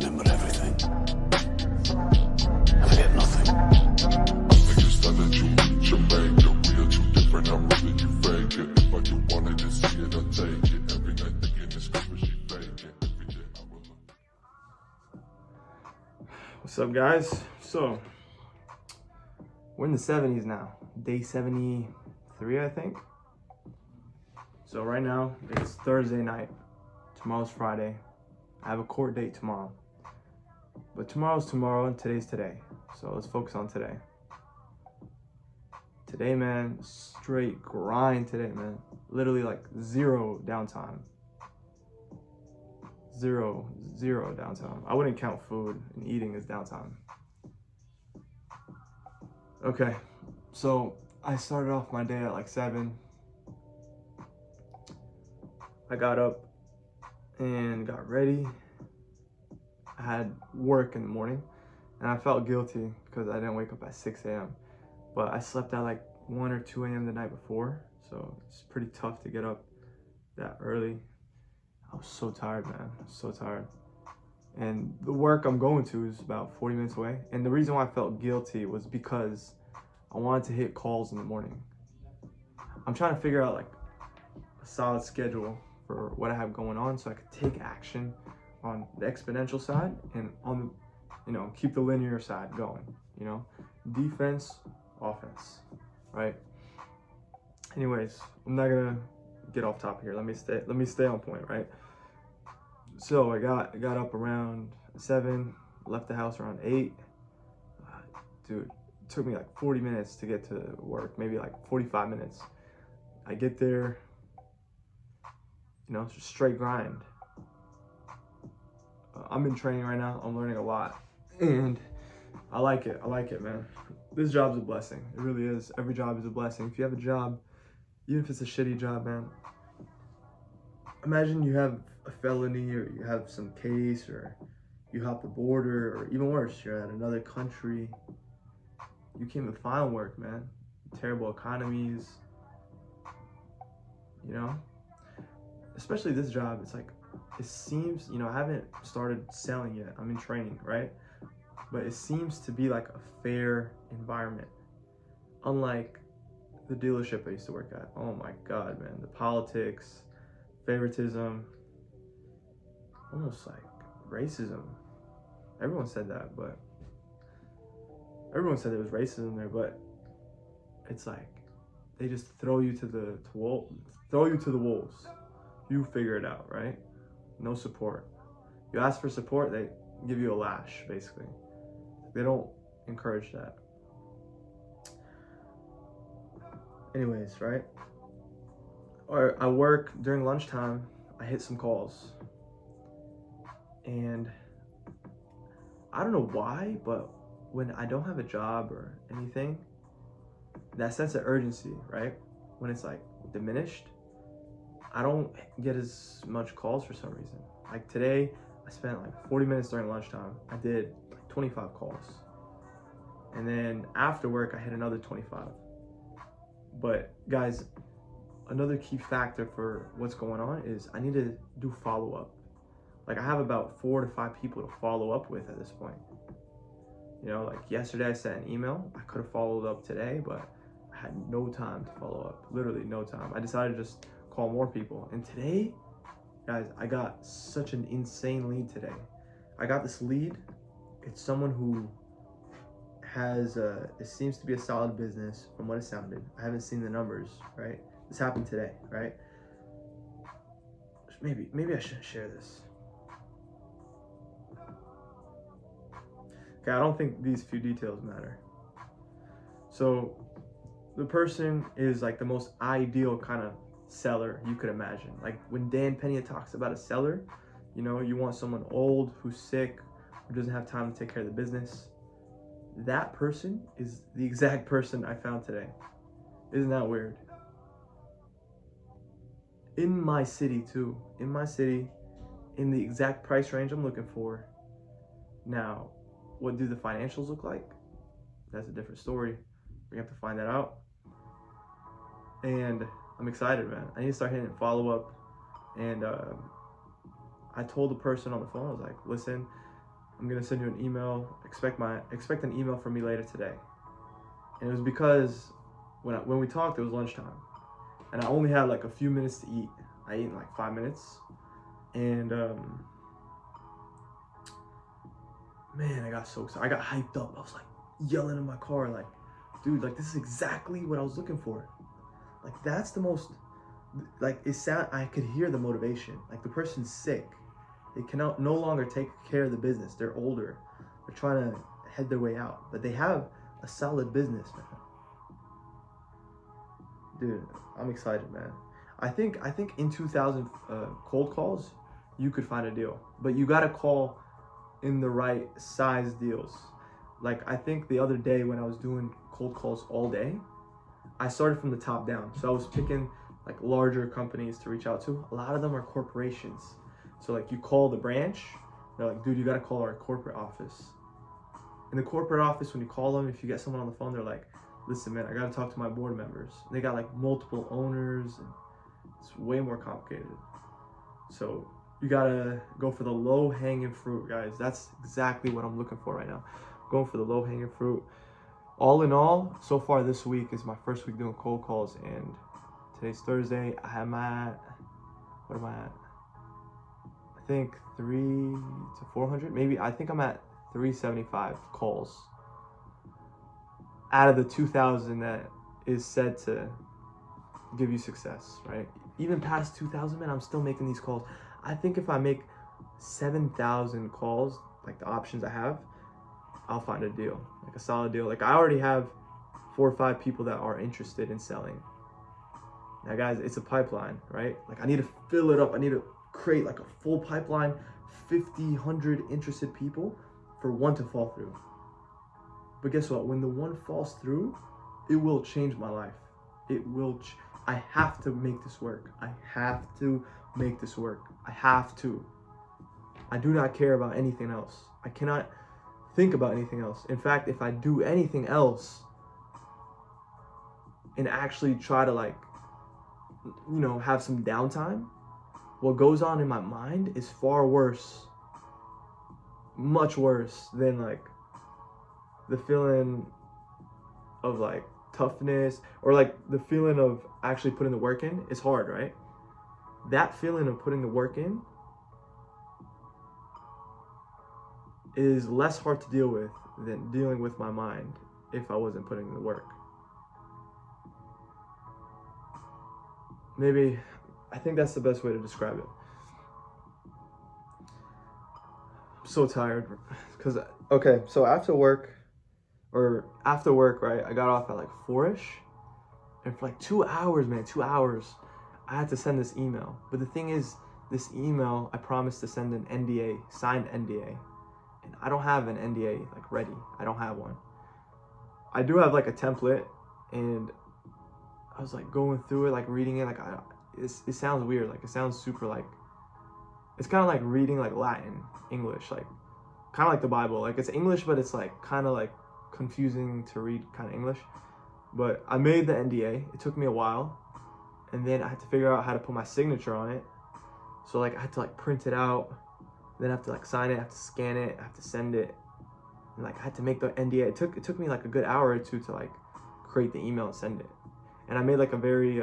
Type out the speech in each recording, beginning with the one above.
remember everything. I forget nothing. Niggas that you Jamaica, we are too different, I'm really you fake it. If I do wanted to see it, I'll take it. Every night thinking it's cause she fake it. Every day I will look. What's up, guys? So, we're in the 70s now. Day 73, I think. So right now, it's Thursday night. Tomorrow's Friday. I have a court date tomorrow. But tomorrow's tomorrow and today's today. So let's focus on today. Today, man, straight grind today, man. Literally like zero downtime. Zero downtime. I wouldn't count food and eating as downtime. Okay, so I started off my day at like 7. I got up and got ready. I had work in the morning and I felt guilty because I didn't wake up at 6 a.m. But I slept at like 1 or 2 a.m. the night before, so it's pretty tough to get up that early. I was so tired, man, so tired. And the work I'm going to is about 40 minutes away. And the reason why I felt guilty was because I wanted to hit calls in the morning. I'm trying to figure out like a solid schedule for what I have going on so I could take action on the exponential side and on the, keep the linear side going, defense, offense, right? Anyways, I'm not gonna get off topic here. Let me stay on point, right? So I got up around 7, left the house around 8. Dude, it took me like 40 minutes to get to work, maybe like 45 minutes. I get there, it's just straight grind. I'm in training right now. I'm learning a lot, and I like it, man. This job's a blessing. It really is. Every job is a blessing. If you have a job, even if it's a shitty job, man, imagine you have a felony or you have some case or you hop the border or even worse, you're at another country. You can't even find work, man. Terrible economies, especially this job. It's like, it seems, I haven't started selling yet. I'm in training, right? But it seems to be like a fair environment. Unlike the dealership I used to work at. Oh my God, man. The politics, favoritism, almost like racism. Everyone said that, but everyone said there was racism there, but it's like they just throw you to the wolves. You figure it out, right? No support. You ask for support, they give you a lash, basically. They don't encourage that. Anyways, right? Or I work during lunchtime, I hit some calls. And I don't know why, but when I don't have a job or anything, that sense of urgency, right? When it's like diminished, I don't get as much calls for some reason. Like today, I spent like 40 minutes during lunchtime. I did like 25 calls. And then after work, I hit another 25. But guys, another key factor for what's going on is I need to do follow-up. Like I have about 4 to 5 people to follow up with at this point. Like yesterday I sent an email. I could have followed up today, but I had no time to follow up. Literally no time. I decided to just call more people. And today, guys, I got such an insane lead today. I got this lead. It's someone who has it seems to be a solid business from what it sounded. I haven't seen the numbers, right? This happened today, right? Maybe I shouldn't share this. Okay, I don't think these few details matter. So the person is like the most ideal kind of seller you could imagine. Like when Dan Pena talks about a seller, you want someone old, who's sick, who doesn't have time to take care of the business. That person is the exact person I found today. Isn't that weird? In my city too. In my city, in the exact price range I'm looking for. Now, what do the financials look like? That's a different story. We have to find that out. And I'm excited, man. I need to start hitting follow up. And I told the person on the phone, I was like, listen, I'm gonna send you an email. Expect an email from me later today. And it was because when we talked, it was lunchtime, and I only had like a few minutes to eat. I ate in like 5 minutes, and man, I got so excited. I got hyped up. I was like yelling in my car, like, dude, like this is exactly what I was looking for. Like that's the most, like I could hear the motivation. Like the person's sick. They cannot no longer take care of the business. They're older. They're trying to head their way out, but they have a solid business, man. Dude, I'm excited, man. I think in 2000 cold calls, you could find a deal, but you gotta call in the right size deals. Like I think the other day when I was doing cold calls all day, I started from the top down. So I was picking like larger companies to reach out to. A lot of them are corporations. So like you call the branch, they're like, dude, you gotta call our corporate office. In the corporate office, when you call them, if you get someone on the phone, they're like, listen, man, I gotta talk to my board members. They got like multiple owners, and it's way more complicated. So you gotta go for the low hanging fruit, guys. That's exactly what I'm looking for right now. Going for the low hanging fruit. All in all, so far this week is my first week doing cold calls, and today's Thursday. I'm at, what am I at? I think 300 to 400, maybe. I think I'm at 375 calls out of the 2,000 that is said to give you success, right? Even past 2,000, man, I'm still making these calls. I think if I make 7,000 calls, like the options I have, I'll find a deal, like a solid deal. Like I already have 4 or 5 people that are interested in selling. Now, guys, it's a pipeline, right? Like I need to fill it up. I need to create like a full pipeline, 50, 100 interested people for one to fall through. But guess what? When the one falls through, it will change my life. It will. I have to make this work. I have to make this work. I have to. I do not care about anything else. I cannot think about anything else. In fact, if I do anything else and actually try to like, you know, have some downtime, what goes on in my mind is far worse, much worse than like the feeling of like toughness or like the feeling of actually putting the work in. Is hard, right? That feeling of putting the work in is less hard to deal with than dealing with my mind if I wasn't putting in the work. Maybe, I think that's the best way to describe it. I'm so tired because, okay, so after work, right, I got off at like 4-ish, and for like 2 hours, man, 2 hours, I had to send this email. But the thing is, this email, I promised to send an NDA, signed NDA, and I don't have an NDA like ready. I don't have one. I do have like a template, and I was like going through it, like reading it, like it sounds weird, like it sounds super like, it's kind of like reading like Latin, English, like kind of like the Bible. Like it's English, but it's like kind of like confusing to read kind of English. But I made the NDA. It took me a while, and then I had to figure out how to put my signature on it. So like I had to like print it out, then I have to like sign it, I have to scan it, I have to send it, and like I had to make the NDA. It took me like a good hour or two to like create the email and send it. And I made like a very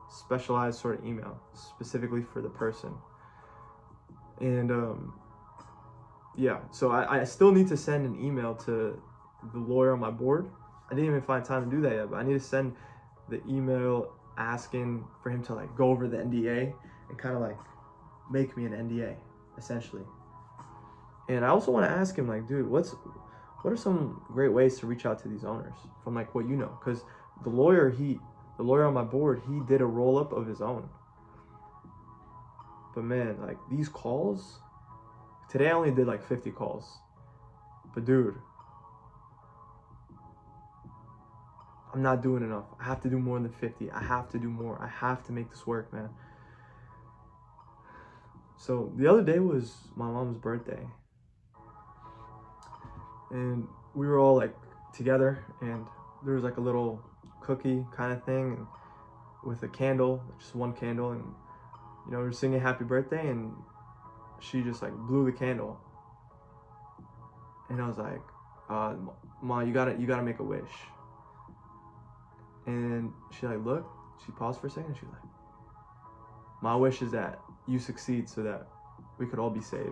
specialized sort of email specifically for the person. And yeah, so I still need to send an email to the lawyer on my board. I didn't even find time to do that yet, but I need to send the email asking for him to like go over the NDA and kind of like make me an NDA essentially. And I also want to ask him like, dude, what are some great ways to reach out to these owners from like what you know? Because the lawyer on my board, he did a roll up of his own. But man, like these calls, today I only did like 50 calls. But dude, I'm not doing enough. I have to do more than 50. I have to do more. I have to make this work, man. So the other day was my mom's birthday. And we were all like together, and there was like a little cookie kind of thing and with a candle, just one candle, and you know, we were singing happy birthday, and she just like blew the candle. And I was like, Ma, you gotta make a wish. And she like looked, she paused for a second, and she was like, my wish is that you succeed so that we could all be saved.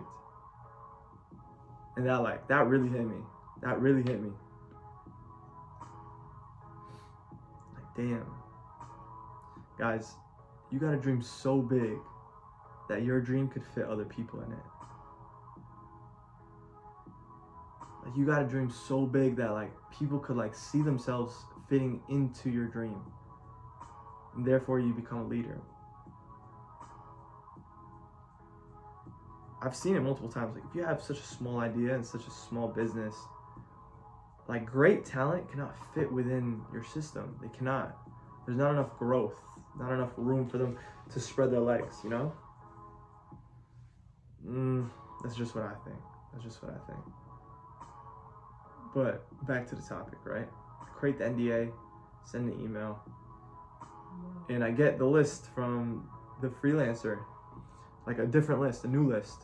And that really hit me. That really hit me. Like, damn. Guys, you gotta dream so big that your dream could fit other people in it. Like, you gotta dream so big that like people could like see themselves fitting into your dream. And therefore you become a leader. I've seen it multiple times. Like, if you have such a small idea and such a small business, like, great talent cannot fit within your system. They cannot. There's not enough growth, not enough room for them to spread their legs, you know? That's just what I think. That's just what I think. But back to the topic, right? Create the NDA, send the email, and I get the list from the freelancer, like a different list, a new list.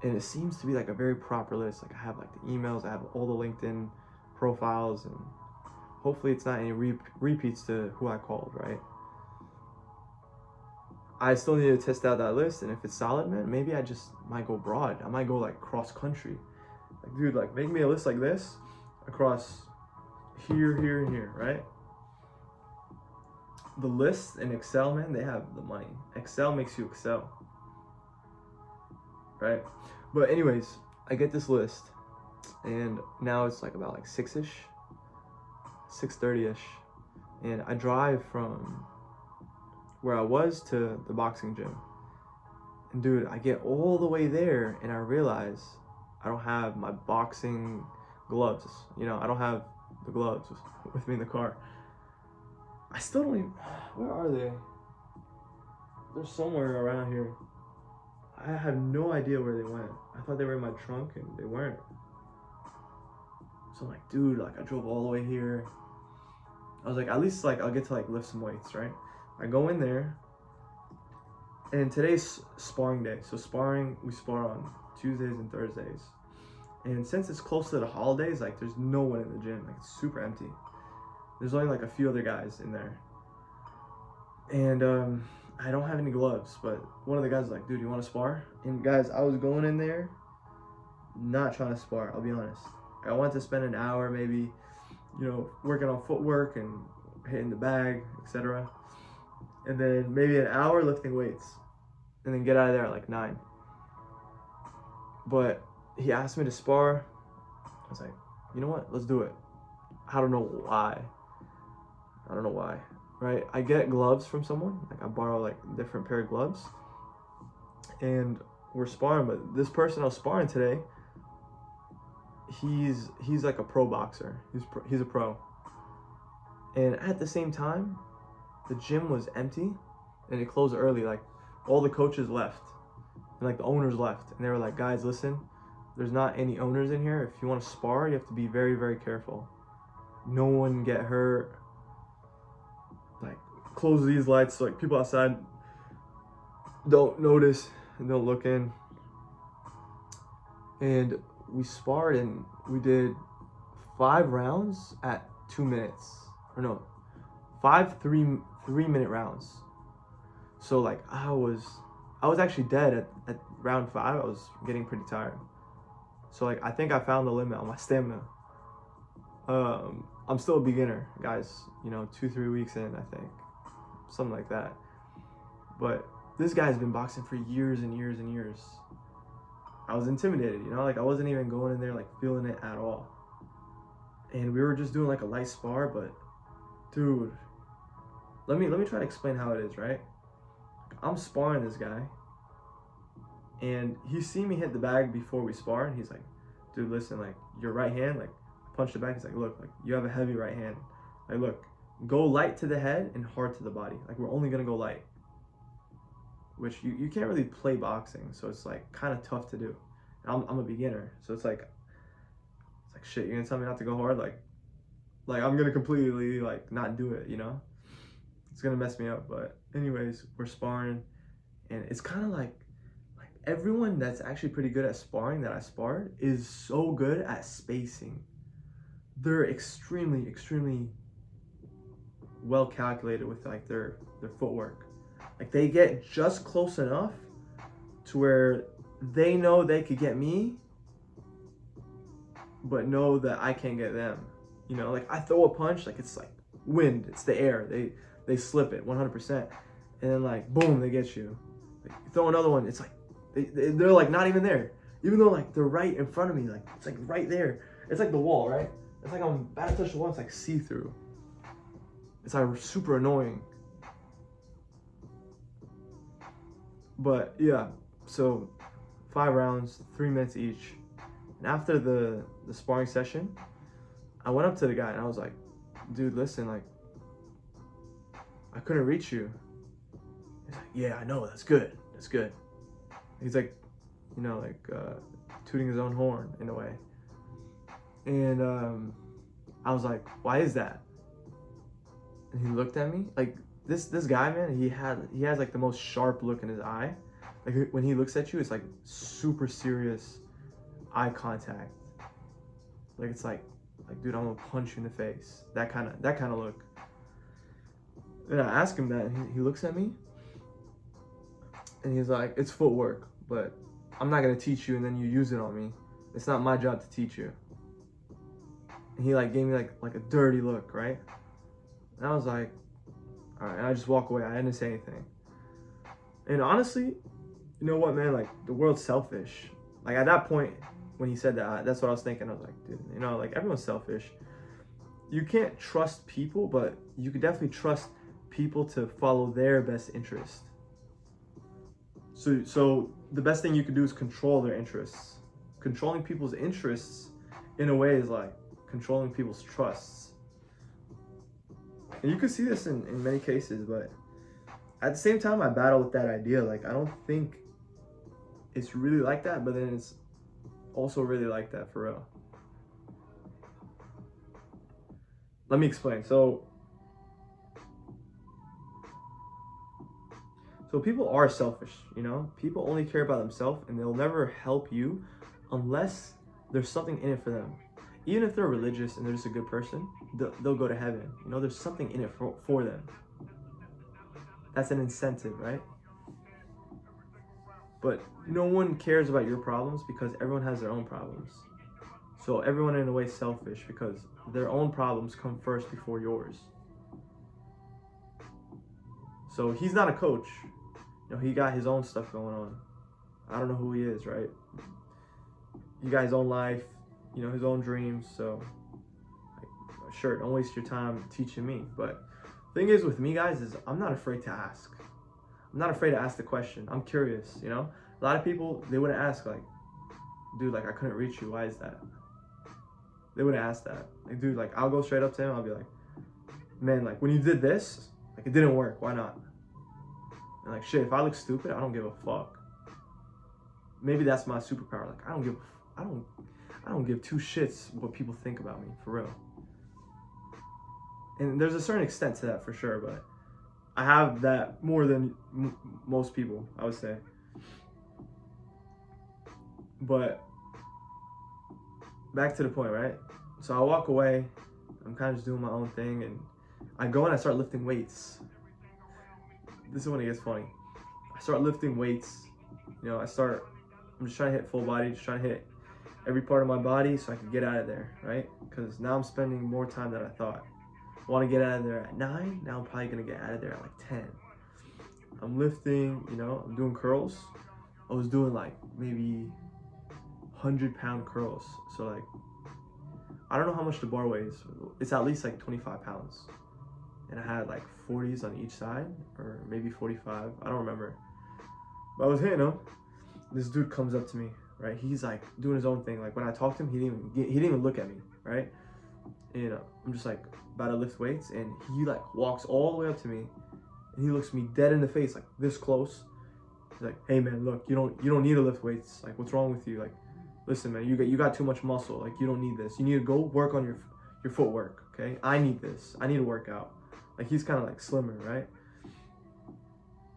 And it seems to be like a very proper list. Like, I have like the emails, I have all the LinkedIn profiles, and hopefully it's not any repeats to who I called, right? I still need to test out that list, and if it's solid, man, maybe I just might go broad. I might go like cross country. Like, dude, like, make me a list like this across here, here, and here, right? The lists in Excel, man, they have the money. Excel makes you excel, right? But anyways, I get this list, and now it's like about like 6-ish, 6:30-ish, and I drive from where I was to the boxing gym. And dude, I get all the way there, and I realize I don't have my boxing gloves. You know, I don't have the gloves with me in the car. I still don't even, where are they? They're somewhere around here. I have no idea where they went. I thought they were in my trunk, and they weren't. So I'm like, dude, like, I drove all the way here. I was like, at least like I'll get to like lift some weights, right? I go in there, and today's sparring day. So we spar on Tuesdays and Thursdays. And since it's close to the holidays, like, there's no one in the gym. Like, it's super empty. There's only like a few other guys in there. And I don't have any gloves, but one of the guys was like, dude, you want to spar? And guys, I was going in there not trying to spar, I'll be honest. I wanted to spend an hour maybe, you know, working on footwork and hitting the bag, etc. And then maybe an hour lifting weights, and then get out of there at like 9. But he asked me to spar. I was like, you know what? Let's do it. I don't know why. Right? I get gloves from someone. Like, I borrow like a different pair of gloves, and we're sparring. But this person I was sparring today, he's like a pro boxer. He's a pro. And at the same time, the gym was empty, and it closed early. Like, all the coaches left, and like the owners left, and they were like, guys, listen, there's not any owners in here. If you want to spar, you have to be very, very careful. No one get hurt. Like, close these lights so like people outside don't notice and don't look in. And we sparred, and we did 5 rounds at 2 minutes. Or no, 5 3-minute rounds. So like, I was actually dead at round 5. I was getting pretty tired. So like, I think I found the limit on my stamina. I'm still a beginner, guys. You know, 2-3 weeks in, I think, something like that. But this guy's been boxing for years and years and years. I was intimidated, you know, like, I wasn't even going in there like feeling it at all. And we were just doing like a light spar, but dude, let me try to explain how it is, right? I'm sparring this guy, and he seen me hit the bag before we spar, and he's like, dude, listen, like, your right hand, like, punch the back. He's like, look, like, you have a heavy right hand. Like, look, go light to the head and hard to the body. Like, we're only gonna go light. Which you can't really play boxing, so it's like kind of tough to do. And I'm a beginner, so it's like shit, you're gonna tell me not to go hard? Like I'm gonna completely like not do it, you know? It's gonna mess me up. But anyways, we're sparring, and it's kind of like everyone that's actually pretty good at sparring that I sparred is so good at spacing. They're extremely well calculated with like their footwork. Like they get just close enough to where they know they could get me, but know that I can't get them. You know, like I throw a punch, like it's like wind, it's the air. They slip it 100%, and then like boom, they get you. Like, you throw another one, it's like they're like not even there, even though like they're right in front of me. Like it's like right there. It's like the wall, right? It's like I'm about to touch the wall. It's like see through. It's like super annoying. But yeah, so 5 rounds, 3 minutes each. And after the sparring session, I went up to the guy and I was like, dude, listen, like, I couldn't reach you. He's like, yeah, I know, that's good. That's good. He's like, you know, like tooting his own horn in a way. And I was like, why is that? And he looked at me like this guy, man, he has like the most sharp look in his eye. Like when he looks at you, it's like super serious eye contact. Like it's like dude, I'm gonna punch you in the face. That kind of look. And I ask him that, and he looks at me, and he's like, it's footwork, but I'm not gonna teach you and then you use it on me. It's not my job to teach you. And he like gave me like a dirty look, right? And I was like, all right, and I just walk away. I didn't say anything. And honestly, you know what, man? Like the world's selfish. Like at that point, when he said that, that's what I was thinking. I was like, dude, you know, like everyone's selfish. You can't trust people, but you can definitely trust people to follow their best interest. So the best thing you can do is control their interests. Controlling people's interests, in a way, is like controlling people's trusts. And you can see this in many cases, but at the same time, I battle with that idea. Like, I don't think it's really like that, but then it's also really like that for real. Let me explain. So people are selfish, you know? People only care about themselves, and they'll never help you unless there's something in it for them. Even if they're religious and they're just a good person, they'll go to heaven. You know, there's something in it for them. That's an incentive, right? But no one cares about your problems because everyone has their own problems. So everyone in a way is selfish because their own problems come first before yours. So he's not a coach. You know, he got his own stuff going on. I don't know who he is, right? He got his own life, you know, his own dreams. So, like, sure, don't waste your time teaching me. But the thing is with me, guys, is I'm not afraid to ask. I'm not afraid to ask the question. I'm curious, you know? A lot of people, they wouldn't ask, like, dude, like, I couldn't reach you. Why is that? They wouldn't ask that. Like, dude, like, I'll go straight up to him. I'll be like, man, like, when you did this, like, it didn't work. Why not? And like, shit, if I look stupid, I don't give a fuck. Maybe that's my superpower. Like, I don't give two shits what people think about me, for real. And there's a certain extent to that for sure, but I have that more than most people, I would say. But back to the point, right? So I walk away, I'm kind of just doing my own thing, and I go and I start lifting weights. This is when it gets funny. I start lifting weights. You know, I'm just trying to hit full body, just trying to hit every part of my body so I can get out of there, right? Because now I'm spending more time than I thought. I want to get out of there at 9, now I'm probably going to get out of there at like 10. I'm lifting, you know, I'm doing curls. I was doing like maybe 100-pound curls. So like, I don't know how much the bar weighs. It's at least like 25 pounds. And I had like 40s on each side, or maybe 45, I don't remember. But I was hitting him. This dude comes up to me, right? He's like doing his own thing. Like when I talked to him, he didn't even look at me, right? And I'm just like about to lift weights, and he like walks all the way up to me, and he looks me dead in the face, like this close. He's like, "Hey man, look, you don't need to lift weights. Like, what's wrong with you? Like, listen, man, you got too much muscle. Like, you don't need this. You need to go work on your footwork. Okay? I need this. I need to work out." Like, he's kind of like slimmer, right?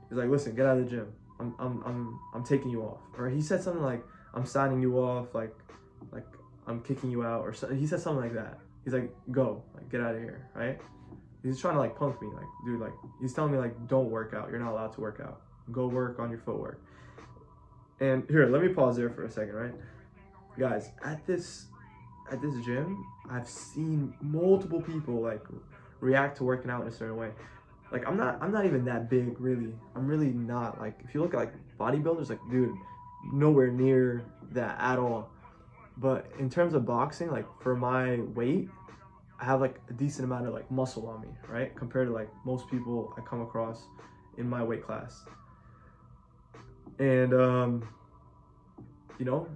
He's like, "Listen, get out of the gym. I'm taking you off. Or he said something like, I'm signing you off, like I'm kicking you out, or so, he said something like that. He's like, go, like get out of here, right? He's trying to like punk me, like, dude, like he's telling me like, don't work out. You're not allowed to work out. Go work on your footwork. And here, let me pause there for a second, right? Guys, at this gym, I've seen multiple people like react to working out in a certain way. Like I'm not even that big, really. I'm really not. Like if you look at like bodybuilders, like dude, nowhere near that at all. But in terms of boxing, like for my weight, I have like a decent amount of like muscle on me, right? Compared to like most people I come across in my weight class. And you know,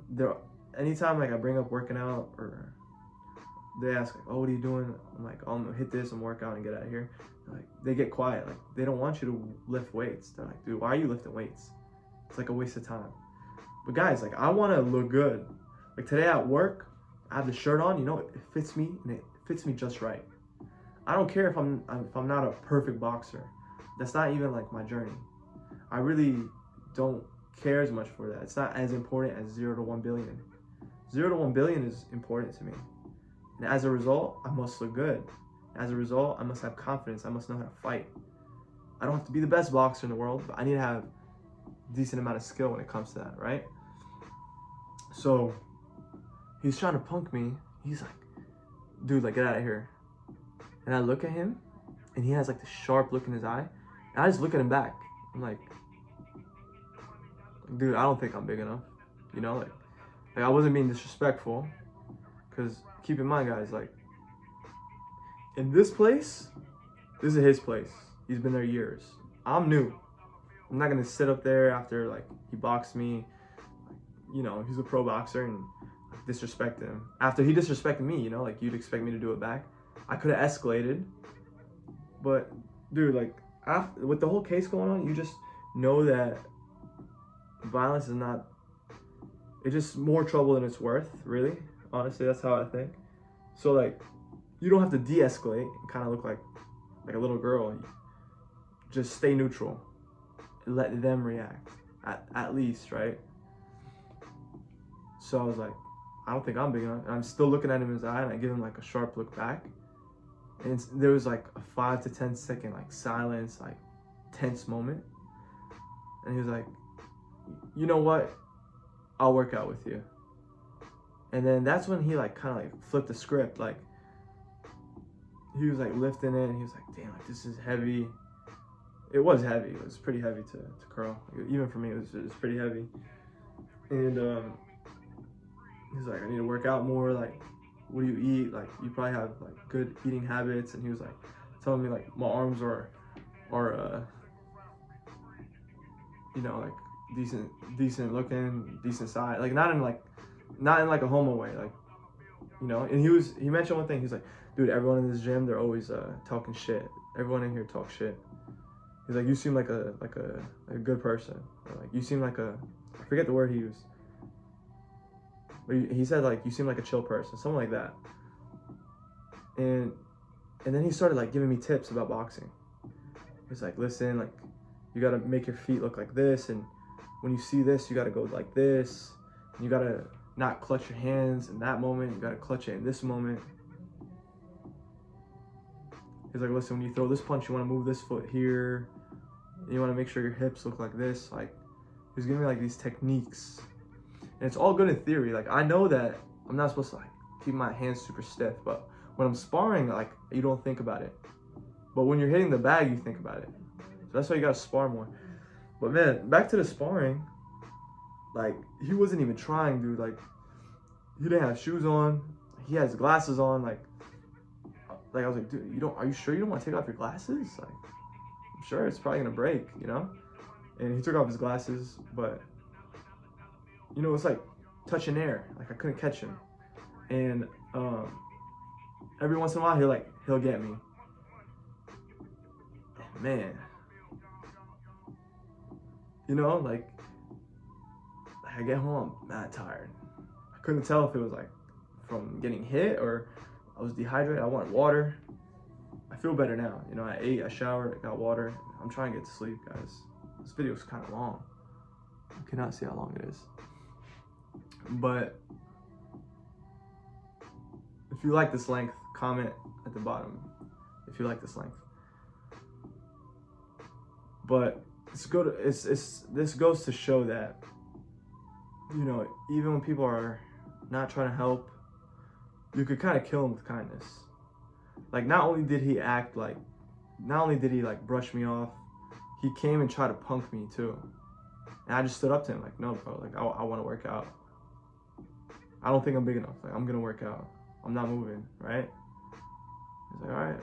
anytime like I bring up working out or they ask like, oh, what are you doing? I'm like, oh, I'm gonna hit this and work out and get out of here. Like they get quiet, like they don't want you to lift weights. They're like, dude, why are you lifting weights? It's like a waste of time. But guys, like I want to look good. Like today at work, I have the shirt on, you know, it fits me and it fits me just right. I don't care if I'm not a perfect boxer. That's not even like my journey. I really don't care as much for that. It's not as important as 0 to 1 billion. 0 to 1 billion is important to me. And as a result, I must look good. As a result, I must have confidence. I must know how to fight. I don't have to be the best boxer in the world, but I need to have a decent amount of skill when it comes to that, right? So he's trying to punk me. He's like, dude, like get out of here. And I look at him and he has like the sharp look in his eye. And I just look at him back. I'm like, dude, I don't think I'm big enough. You know, like I wasn't being disrespectful. Because keep in mind, guys, like in this place, this is his place. He's been there years. I'm new. I'm not gonna sit up there after like he boxed me. You know, he's a pro boxer and disrespect him. After he disrespected me, you know, like you'd expect me to do it back. I could have escalated. But dude, like with the whole case going on, you just know that violence is not, it's just more trouble than it's worth, really. Honestly, that's how I think. So like, you don't have to de-escalate and kind of look like a little girl. Just stay neutral and let them react, at least, right? So I was like, I don't think I'm big enough. And I'm still looking at him in his eye and I give him like a sharp look back. And there was like a 5 to 10 second like silence, like tense moment. And he was like, you know what? I'll work out with you. And then that's when he like kind of like flipped the script. Like he was like lifting it and he was like, damn, like this is heavy. It was heavy. It was pretty heavy to curl. Even for me, it was pretty heavy. And he's like, I need to work out more. Like, what do you eat? Like, you probably have like good eating habits. And he was like telling me like my arms are you know, like decent looking, decent size. Like not in like a homo way. Like, you know. And he mentioned one thing. He's like, dude, everyone in this gym, they're always talking shit. Everyone in here talks shit. He's like, you seem like a good person. Or like you seem like I forget the word he used. But he said like, you seem like a chill person, something like that. And then he started like giving me tips about boxing. He's like, listen, like you gotta make your feet look like this, and when you see this, you gotta go like this. And you gotta not clutch your hands in that moment. You gotta clutch it in this moment. He's like, listen, when you throw this punch, you wanna move this foot here. And you wanna make sure your hips look like this. Like, he's giving me like these techniques. And it's all good in theory. Like, I know that I'm not supposed to like keep my hands super stiff, but when I'm sparring, like, you don't think about it. But when you're hitting the bag, you think about it. So that's why you gotta spar more. But man, back to the sparring, like, he wasn't even trying, dude. Like, he didn't have shoes on. He has glasses on. Like I was like, dude, are you sure you don't want to take off your glasses? Like, I'm sure it's probably gonna break, you know? And he took off his glasses, but you know, it's like touching air. Like I couldn't catch him. And every once in a while he'll get me. And man, you know, like I get home, I'm mad tired. I couldn't tell if it was like from getting hit or I was dehydrated. I wanted water. I feel better now. You know, I ate, I showered, I got water. I'm trying to get to sleep, guys. This video is kind of long. You cannot see how long it is. But if you like this length, comment at the bottom if you like this length. But this goes to show that, you know, even when people are not trying to help, you could kind of kill them with kindness. Like, not only did he like brush me off, he came and tried to punk me too. And I just stood up to him like, no, bro, like I want to work out. I don't think I'm big enough. Like, I'm gonna work out. I'm not moving, right? He's like, all right.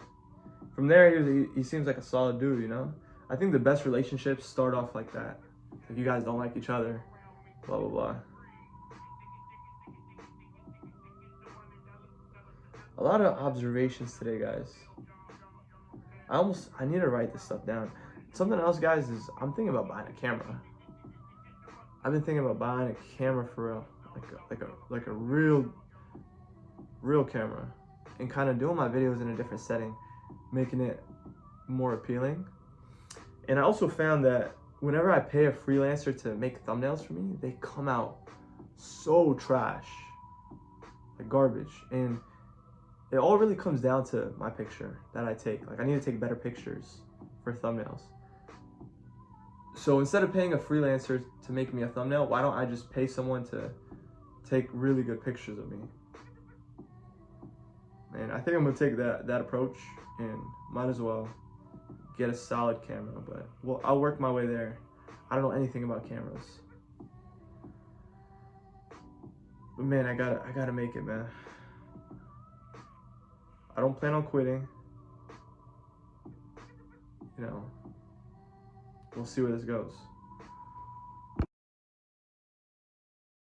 From there, he seems like a solid dude, you know? I think the best relationships start off like that. If you guys don't like each other, blah, blah, blah. A lot of observations today, guys. I need to write this stuff down. Something else, guys, is I'm thinking about buying a camera. I've been thinking about buying a camera for real. Like a real camera. And kind of doing my videos in a different setting, making it more appealing. And I also found that whenever I pay a freelancer to make thumbnails for me, they come out so trash, like garbage. And it all really comes down to my picture that I take. Like, I need to take better pictures for thumbnails. So instead of paying a freelancer to make me a thumbnail, why don't I just pay someone to take really good pictures of me? And I think I'm gonna take that approach, and might as well get a solid camera. But well, I'll work my way there. I don't know anything about cameras, but man, I gotta make it, man. I don't plan on quitting. You know, we'll see where this goes.